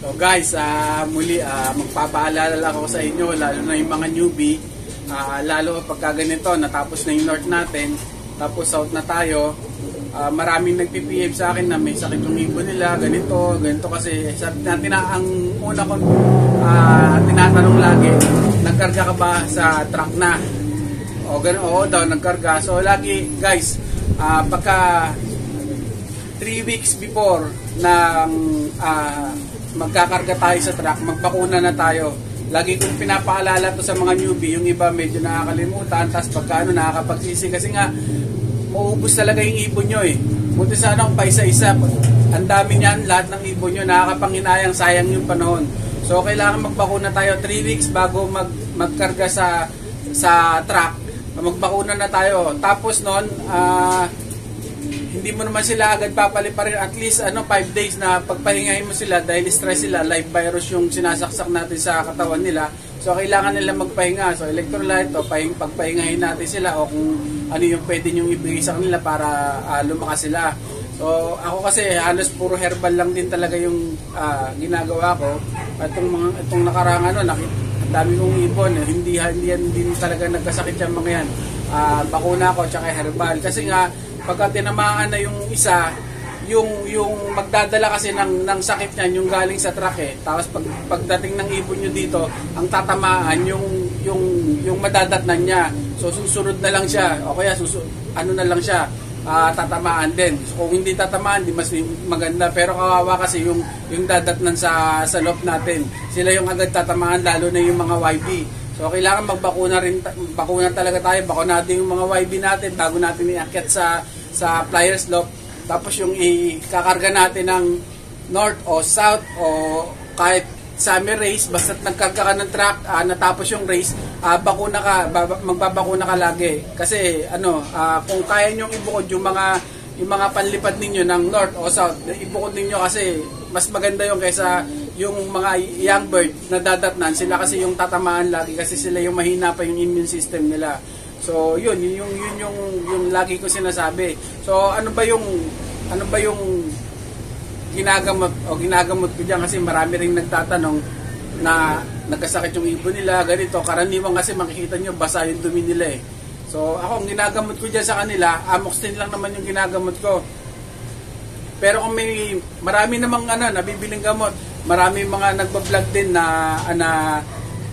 So guys, muli magpapaalala lang ako sa inyo, lalo na yung mga newbie, lalo pagka ganito, natapos na yung north natin, tapos south na tayo, maraming nagpipihave sa akin na may sakit yung ibon nila, ganito kasi sabi natin na ang una kong tinatanong lagi, nagkarga ka ba sa truck na? Oo daw, nagkarga. So lagi guys, pagka 3 weeks before na magkakarga tayo sa truck, magbakuna na tayo. Lagi kong pinapaalala to sa mga newbie, yung iba medyo nakakalimutan, tapos pagka nakakapagsisi kasi nga maubos talaga yung ibon nyo eh. Buti sana kung paisa-isa, ang dami niyan, lahat ng ibon nyo, nakakapanghinayang, sayang yung panahon. So kailangan magbakuna tayo 3 weeks bago magkarga sa truck. Magbakuna na tayo. Tapos noon, hindi mo naman sila agad papaliparin, at least 5 days na pagpahingahin mo sila dahil stress sila, live virus yung sinasaksak natin sa katawan nila. So kailangan nila magpahinga. So electrolyte, pagpahingahin natin sila o kung ano yung pwede nyong ibigay sa kanila para lumakas sila. So ako kasi halos puro herbal lang din talaga yung ginagawa ko. At itong nakarang ang dami kong ibon, hindi talaga nagkasakit yung mga yan. Bakuna ko tsaka herbal kasi nga pagka tinamaan na yung isa, yung magdadala kasi ng sakit niyan, yung galing sa truck eh. Tapos pagdating ng ibon nyo dito, ang tatamaan yung madadatnan niya. So susunod na lang siya. O kaya na lang siya, tatamaan din. So kung hindi tatamaan, di mas maganda. Pero kawawa kasi yung dadatnan sa loob natin. Sila yung agad tatamaan, lalo na yung mga YB. So kailangan bakuna talaga tayo. Bakuna natin yung mga YB natin bago natin iakyat sa flyers loop. Tapos yung ikakarga natin ng north o south o kahit summer race, basta nagkarga ka ng truck, natapos yung race, magbabakuna ka lagi. Kasi kung kaya nyo ibukod yung mga panlipad ninyo ng north o south, ibukod ninyo kasi mas maganda yung kaysa yung mga young bird na dadatnan, sila kasi yung tatamaan lagi kasi sila yung mahina pa yung immune system nila. So yun yung lagi ko sinasabi. So ano ba yung ginagamot ko diyan, kasi marami ring nagtatanong na nagkasakit yung ibon nila, ganito. Karaniwan kasi makikita nyo basa yung dumi nila eh. So ako ang ginagamot ko diyan sa kanila, amoxicillin lang naman yung ginagamot ko. Pero kung marami namang nabibiling gamot, marami mga nagba-vlog din na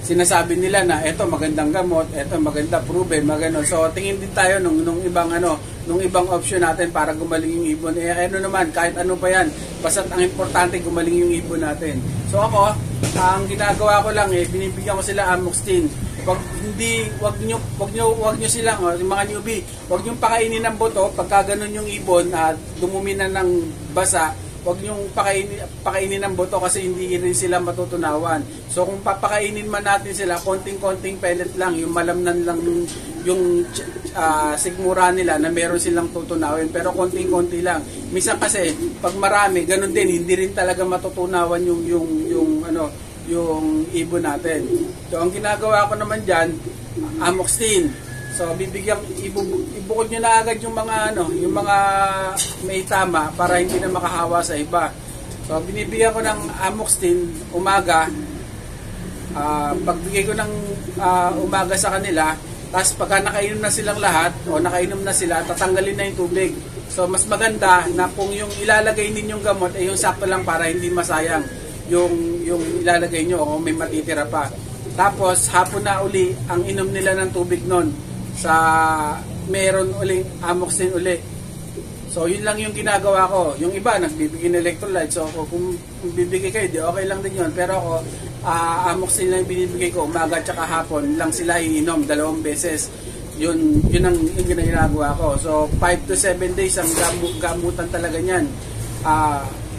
sinasabi nila na eto magandang gamot, eto maganda proven, magano. So tingin din tayo nung ibang option natin para gumaling yung ibon. Naman, kahit ano pa yan, basta ang importante gumaling yung ibon natin. So ako, ang ginagawa ko lang binibigyan ko sila amoxicillin. Wag nyo silang, yung mga newbie, wag nyo pakainin ng boto pagka ganun yung ibon at dumumi na ng basa. Wag nyo pakainin ng boto kasi hindi rin sila matutunawan. So kung papakainin man natin sila, konting-konting pellet lang, yung malamnan lang yung sigmura nila na meron silang tutunawin, pero konting-konti lang. Minsan kasi pag marami, ganun din, hindi rin talaga matutunawan yung ibon natin. So ang ginagawa ko naman diyan, amoxicillin. So ibukod niyo na agad yung mga may tama para hindi na makahawa sa iba. So binibigyan ko ng amoxicillin umaga. Pagbigay ko ng umaga sa kanila, tapos pagka nakainom na silang lahat o nakainom na sila, tatanggalin na yung tubig. So mas maganda na kung yung ilalagay ninyong gamot ay yung sakto lang para hindi masayang yung ilalagay nyo o may matitira pa. Tapos hapon na uli ang inom nila ng tubig nun sa meron uling amoxicillin uli. So yun lang yung ginagawa ko. Yung iba nagbibigay ng electrolyte. So kung bibigay kayo, di okay lang din yun. Pero ako, amoxicillin lang yung binibigay ko, umaga at saka hapon lang sila iinom 2 beses. Yun ang ginagawa ko. So 5 to 7 days ang gamutan talaga niyan.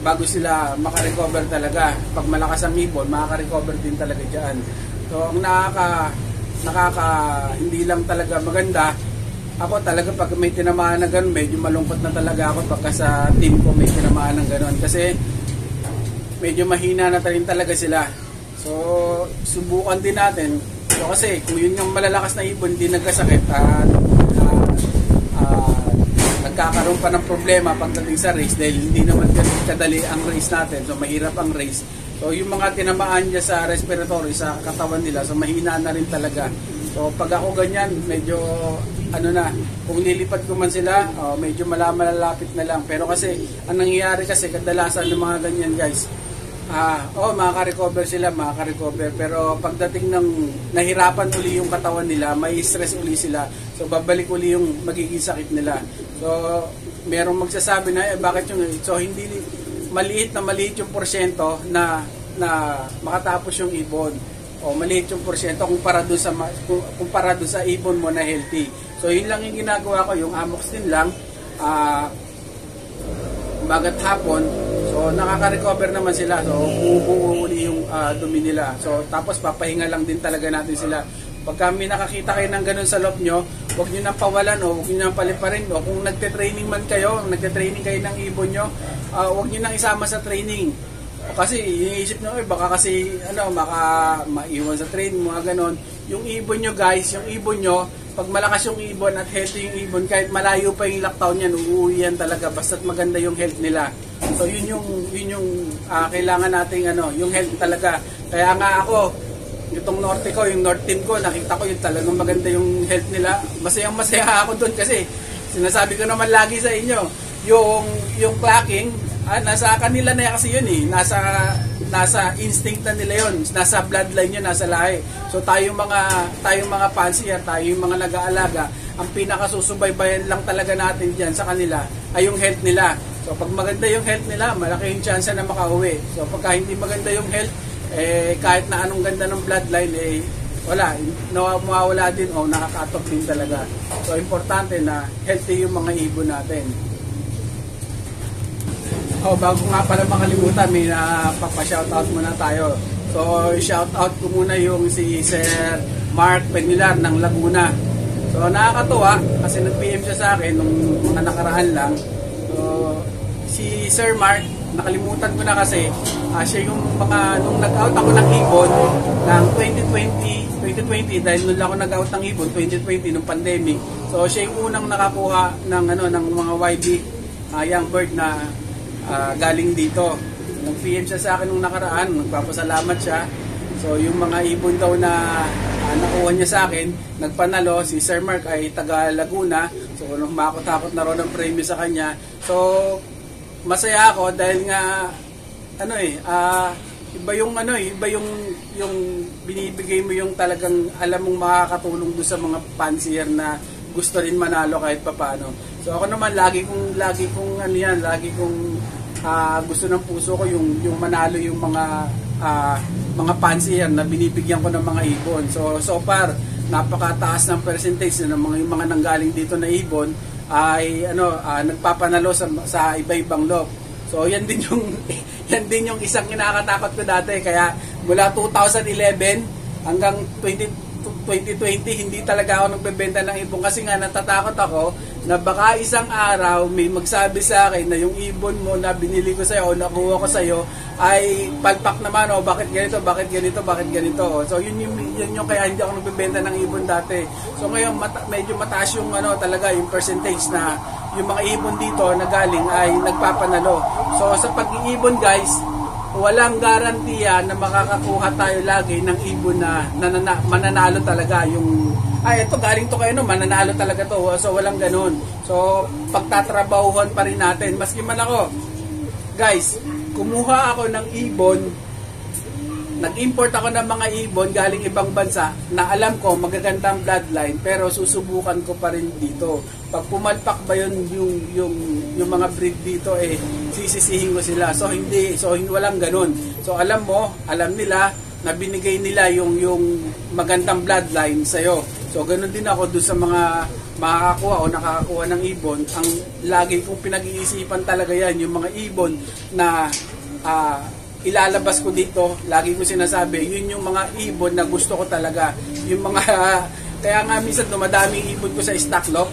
Bago sila makarecover talaga. Pag malakas ang ibon, makaka-recover din talaga dyan. So ang hindi lang talaga maganda, ako talaga pag may tinamaan na gano'n, medyo malungkot na talaga ako pagka sa team ko may tinamaan ng gano'n, kasi medyo mahina na rin talaga sila. So subukan din natin. So kasi kung yun yung malalakas na ibon, hindi nagkasakit at nagkakaroon pa ng problema pagdating sa race dahil hindi naman kadali ang race natin. So mahirap ang race. So yung mga tinamaan niya sa respiratory, sa katawan nila, so mahina na rin talaga. So pag ako ganyan, medyo ano na, kung lilipat ko man sila, medyo malalapit na lang. Pero kasi, ang nangyayari kasi, kadalasan ng mga ganyan guys, makaka-recover sila, makaka-recover. Pero pagdating ng nahirapan uli yung katawan nila, may stress uli sila. So babalik uli yung magiging sakit nila. So merong magsasabi na, bakit yung, so hindi, maliit yung porsyento na makatapos yung ibon. O maliit yung porsyento kumpara doon sa ibon mo na healthy. So yun lang yung ginagawa ko, yung amoxicillin lang, bagat hapon. So nakaka-recover naman sila. So bubuo uli yung dumi nila. So tapos papahinga lang din talaga natin sila. Pag kami nakakita kayo ng ganun sa loob nyo, huwag nyo nang pawalan o huwag nyo nang paliparin. O kung nagte-training man kayo, nagte-training kayo ng ibon nyo, huwag nyo nang isama sa training. Kasi iniisip nyo, baka kasi maiwan sa training, mga ganon. Yung ibon nyo guys, yung ibon nyo, pag malakas yung ibon at healthy yung ibon, kahit malayo pa yung lockdown yan, uuwi yan talaga, basta't maganda yung health nila. So yun yung kailangan nating yung health talaga. Kaya nga ako, itong norte ko, yung north team ko, nakita ko yung talagang maganda yung health nila. Masayang masaya ako doon kasi sinasabi ko naman lagi sa inyo, yung clacking, nasa kanila na kasi yun eh. Nasa instinct na nila yun, nasa bloodline yun, nasa lahi. So tayong mga fancier, tayong mga nag-aalaga, ang pinakasusubaybayan lang talaga natin diyan sa kanila ay yung health nila. So pag maganda yung health nila, malaki yung chance na makauwi. So pagka hindi maganda yung health, kahit na anong ganda ng bloodline, wala, mawawala din o nakakatok din talaga. So importante na healthy yung mga ibon natin. Bago nga pala makalimutan, may papa-shoutout muna tayo. So, shoutout ko muna yung si Sir Mark Penilar ng Laguna. So, nakakatuwa kasi nag-PM siya sa akin nung mga nakaraan lang. So, si Sir Mark, nakalimutan ko na kasi siya yung nung nag-out ako ng ibon ng 2020 dahil nung ako nag-out ng ibon 2020 nung pandemic. So, siya yung unang nakakuha ng mga YB young bird na galing dito. Nag-PM siya sa akin nung nakaraan, nagpapasalamat siya. So yung mga ibon daw na nakuha niya sa akin, nagpanalo. Si Sir Mark ay taga Laguna. So humakot-hakot na ron ng premyo sa kanya. So masaya ako dahil nga iba yung binibigay mo yung talagang alam mong makakatulong doon sa mga fancier na gusto rin manalo kahit papaano. So ako naman lagi kong gusto ng puso ko yung manalo yung mga fancier na binibigyan ko ng mga ibon. So far napakataas ng percentage ng mga nanggaling dito na ibon ay nagpapanalo sa iba-ibang lot. So yan din yung isang kinakatakot ko dati, kaya mula 2011 hanggang 2020 hindi talaga ako nagbebenta ng ibon kasi nga natatakot ako na baka isang araw may magsabi sa akin na yung ibon mo na binili ko sa'yo o nakuha ko sa'yo ay palpak naman o bakit ganito. So yun yung kaya hindi ako nagbebenta ng ibon dati. So ngayon medyo mataas yung talaga yung percentage na yung mga ibon dito na galing ay nagpapanalo. So sa pag-iibon guys, walang garantiya na makakakuha tayo lagi ng ibon na mananalo talaga yung ito galing to kayo mananalo talaga to. So walang ganun. So pagtatrabahuhan pa rin natin maski man ako. Guys, kumuha ako ng ibon, nag-import ako ng mga ibon galing ibang bansa na alam ko magagandang bloodline pero susubukan ko pa rin dito. Pag pumalpak ba yung mga breed dito sisisihin ko sila. So walang ganun. So alam nila na binigay nila yung magandang bloodline sa'yo. So ganun din ako doon sa mga makakakuha o nakakakuha ng ibon. Ang lagi kong pinag-iisipan talaga yan, yung mga ibon na ilalabas ko dito, lagi ko sinasabi, yun yung mga ibon na gusto ko talaga. Yung mga, kaya nga minsan dumadaming ibon ko sa stock lot,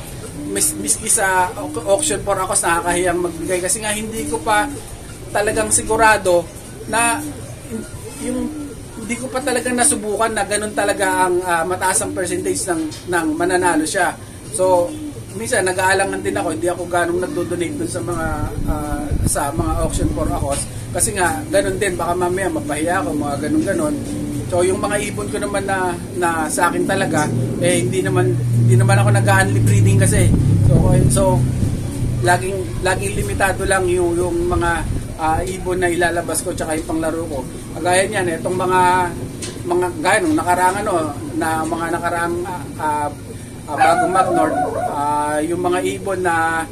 miski sa auction for ako, nakakahiyang magbigay. Kasi nga hindi ko pa talagang sigurado na hindi ko pa talaga nasubukan na ganun talaga ang mataas ang percentage ng mananalo siya. So, minsan nag-aalangan din ako, hindi ako ganong nagdo-donate dun sa mga auction for akos Kasi nga, ganun din, baka mamaya mapahiya ako, mga ganun-ganon. So yung mga ibon ko naman na sa akin talaga, hindi naman ako nag-only breeding kasi. So laging limitado lang yung mga ibon na ilalabas ko tsaka yung panglaro ko. Kagaya niyan, itong mga gaya nung nakaraang na mga nakaraang bagong Mag-Nord, yung mga ibon na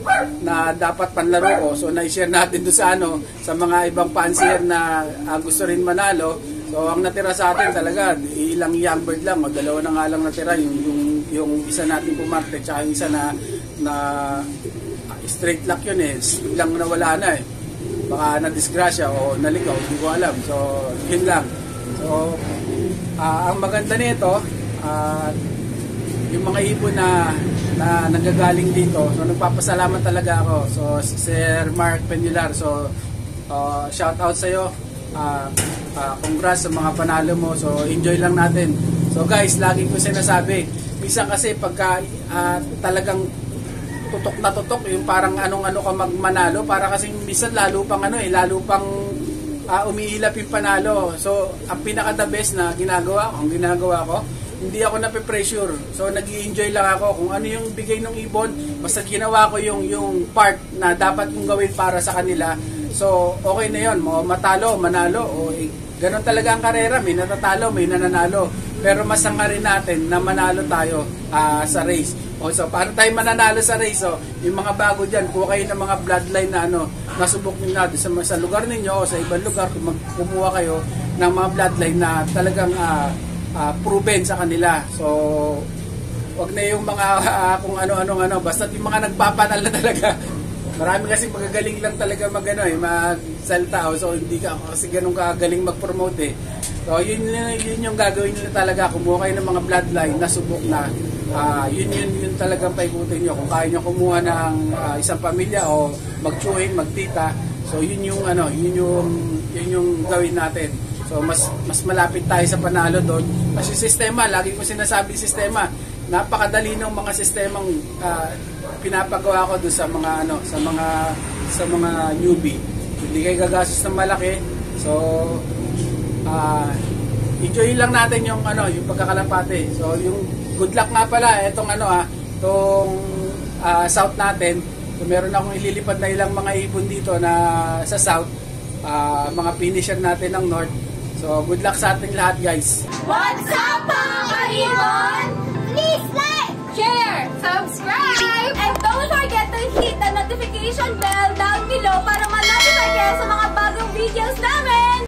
dapat panlaro ko, so na-share natin doon sa mga ibang fancier na gusto rin manalo. So ang natira sa atin talaga ilang young bird lang, o dalawa na nga lang natira, yung isa natin pumarte tsaka yung isa na straight luck yun biglang nawala na baka na-disgrasya o naligaw, hindi ko alam. So yun lang. So ang maganda nito, yung mga ibon na nagagaling dito, so nagpapasalamat talaga ako. So Sir Mark Penular, so shout out sa iyo. Congrats sa mga panalo mo. So enjoy lang natin. So guys, lagi ko sinasabi, minsan kasi pagka talagang tutok na tutok, yung parang anong-ano ka magmanalo, para kasi minsan lalo pang umihilap yung panalo. So ang pinaka the best na ginagawa ko, hindi ako nape-pressure. So nag-i-enjoy lang ako kung ano yung bigay ng ibon, basta ginawa ko yung part na dapat kong gawin para sa kanila. So okay na yun, matalo, manalo, ganon talaga ang karera, may natatalo, may nananalo. Pero masanga rin natin na manalo tayo sa race. So paano tayo mananalo sa race? So yung mga bago dyan, kuha kayo ng mga bloodline na nasubok nyo natin sa lugar ninyo o sa ibang lugar, kumuha kayo ng mga bloodline na talagang proven sa kanila. So wag na yung mga kung ano-ano, basta yung mga nagpapanal na talaga. Marami kasi magagaling lang talaga magsalta, so hindi ka kasi ganun kagaling mag-promote So yun yung gagawin nila talaga, kumuha kayo ng mga bloodline na subok na. Yun talagang paikutin nyo. Kung kaya nyo kumuha ng isang pamilya o mag-chewing, magtita, so yun yung gawin natin. So mas malapit tayo sa panalo doon. Kasi sistema, lagi ko sinasabi sistema, napakadali ng mga sistemang pinapagawa ko doon sa mga newbie. Hindi kayo gagastos ng malaki. So enjoy lang natin yung pagkakalapate. So yung good luck nga pala itong south natin. So meron akong ililipad na ilang mga ibon dito na sa south, mga finisher natin ng north. So good luck sa ating lahat, guys. What's up mga ibon? Please like, share, subscribe, and don't forget to hit the notification bell down below para ma-notify kayo sa mga bagong videos namin.